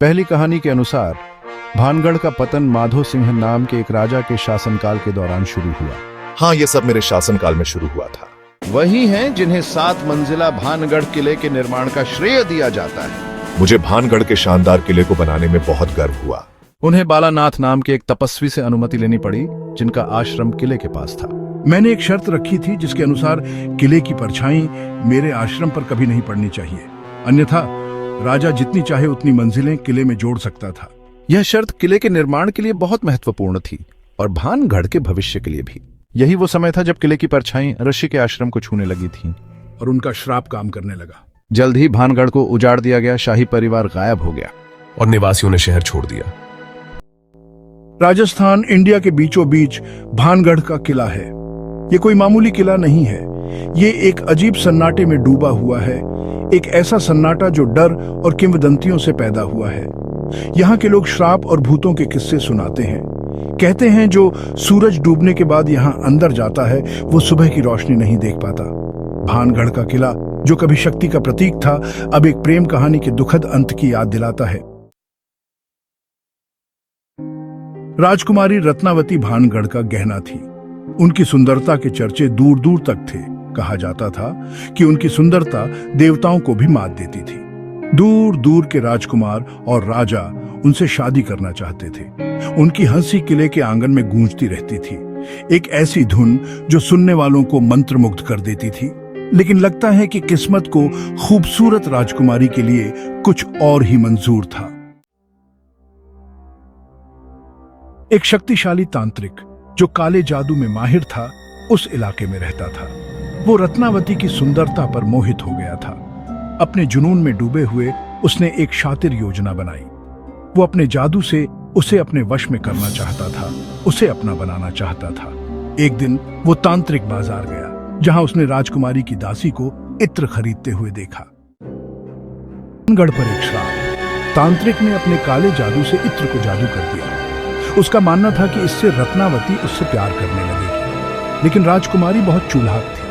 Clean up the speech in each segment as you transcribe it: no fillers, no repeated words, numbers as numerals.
पहली कहानी के अनुसार भानगढ़ का पतन माधो सिंह नाम के एक राजा के शासनकाल के दौरान शुरू हुआ। हाँ, ये सब मेरे शासनकाल में शुरू हुआ था। वही हैं जिन्हें 7 मंजिला भानगढ़ किले के निर्माण का श्रेय दिया जाता है। मुझे भानगढ़ के शानदार किले को बनाने में बहुत गर्व हुआ। उन्हें बालानाथ नाम के एक तपस्वी से अनुमति लेनी पड़ी, जिनका आश्रम किले के पास था। मैंने एक शर्त रखी थी जिसके अनुसार किले की परछाई मेरे आश्रम पर कभी नहीं पड़नी चाहिए, अन्यथा राजा जितनी चाहे उतनी मंजिलें किले में जोड़ सकता था। यह शर्त किले के निर्माण के लिए बहुत महत्वपूर्ण थी और भानगढ़ के भविष्य के लिए भी। यही वो समय था जब किले की परछाई ऋषि के आश्रम को छूने लगी थी और उनका श्राप काम करने लगा। जल्द ही भानगढ़ को उजाड़ दिया गया, शाही परिवार गायब हो गया और निवासियों ने शहर छोड़ दिया। राजस्थान इंडिया के बीचों बीच भानगढ़ का किला है। ये कोई मामूली किला नहीं है, ये एक अजीब सन्नाटे में डूबा हुआ है, एक ऐसा सन्नाटा जो डर और किंवदंतियों से पैदा हुआ है। यहाँ के लोग श्राप और भूतों के किस्से सुनाते हैं। कहते हैं जो सूरज डूबने के बाद यहाँ अंदर जाता है वो सुबह की रोशनी नहीं देख पाता। भानगढ़ का किला जो कभी शक्ति का प्रतीक था, अब एक प्रेम कहानी के दुखद अंत की याद दिलाता है। राजकुमारी रत्नावती भानगढ़ का गहना थी। उनकी सुंदरता के चर्चे दूर दूर तक थे। कहा जाता था कि उनकी सुंदरता देवताओं को भी मात देती थी। दूर दूर के राजकुमार और राजा उनसे शादी करना चाहते थे। उनकी हंसी किले के आंगन में गूंजती रहती थी, एक ऐसी धुन जो सुनने वालों को मंत्रमुग्ध कर देती थी। लेकिन लगता है कि किस्मत को खूबसूरत राजकुमारी के लिए कुछ और ही मंजूर था। एक शक्तिशाली तांत्रिक जो काले जादू में माहिर था, उस इलाके में रहता था। वो रत्नावती की सुंदरता पर मोहित हो गया था। अपने जुनून में डूबे हुए उसने एक शातिर योजना बनाई। वो अपने जादू से उसे अपने वश में करना चाहता था, उसे अपना बनाना चाहता था। एक दिन वो तांत्रिक बाजार गया, जहां उसने राजकुमारी की दासी को इत्र खरीदते हुए देखा। भानगढ़ पर एक श्राप। तांत्रिक ने अपने काले जादू से इत्र को जादू कर दिया। उसका मानना था कि इससे रत्नावती उससे प्यार करने लगेगी, लेकिन राजकुमारी बहुत चालाक थी।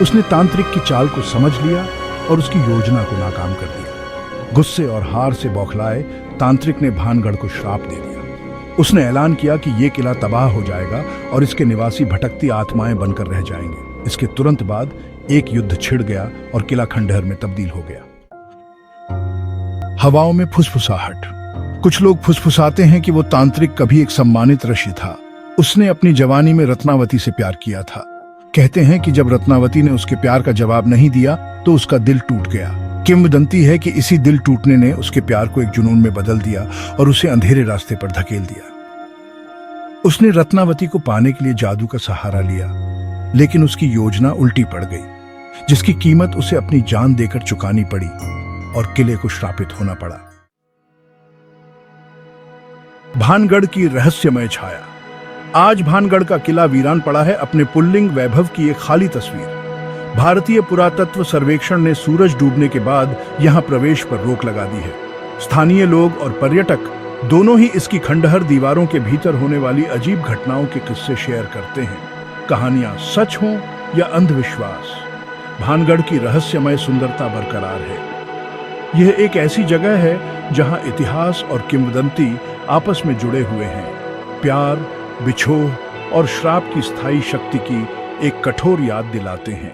उसने तांत्रिक की चाल को समझ लिया और उसकी योजना को नाकाम कर दिया। गुस्से और हार से बौखलाए तांत्रिक ने भानगढ़ को श्राप दे दिया। उसने ऐलान किया कि यह किला तबाह हो जाएगा और इसके निवासी भटकती आत्माएं बनकर रह जाएंगे। इसके तुरंत बाद एक युद्ध छिड़ गया और किला खंडहर में तब्दील हो गया। हवाओं में फुसफुसाहट। कुछ लोग फुसफुसाते हैं कि वो तांत्रिक कभी एक सम्मानित ऋषि था। उसने अपनी जवानी में रत्नावती से प्यार किया था। कहते हैं कि जब रत्नावती ने उसके प्यार का जवाब नहीं दिया तो उसका दिल टूट गया। किंवदंती है कि इसी दिल टूटने ने उसके प्यार को एक जुनून में बदल दिया और उसे अंधेरे रास्ते पर धकेल दिया। उसने रत्नावती को पाने के लिए जादू का सहारा लिया, लेकिन उसकी योजना उल्टी पड़ गई, जिसकी कीमत उसे अपनी जान देकर चुकानी पड़ी और किले को श्रापित होना पड़ा। भानगढ़ की रहस्यमय छाया। आज भानगढ़ का किला वीरान पड़ा है, अपने पुल्लिंग वैभव की एक खाली तस्वीर। भारतीय पुरातत्व सर्वेक्षण ने सूरज डूबने के बाद यहां प्रवेश पर रोक लगा दी है। स्थानीय लोग और पर्यटक दोनों ही इसकी खंडहर दीवारों के भीतर होने वाली अजीब घटनाओं के किस्से शेयर करते हैं। कहानियां सच हों या अंधविश्वास, भानगढ़ की रहस्यमय सुंदरता बरकरार है। यह एक ऐसी जगह है जहां इतिहास और किंवदंती आपस में जुड़े हुए हैं। प्यार, बिछोह और श्राप की स्थायी शक्ति की एक कठोर याद दिलाते हैं।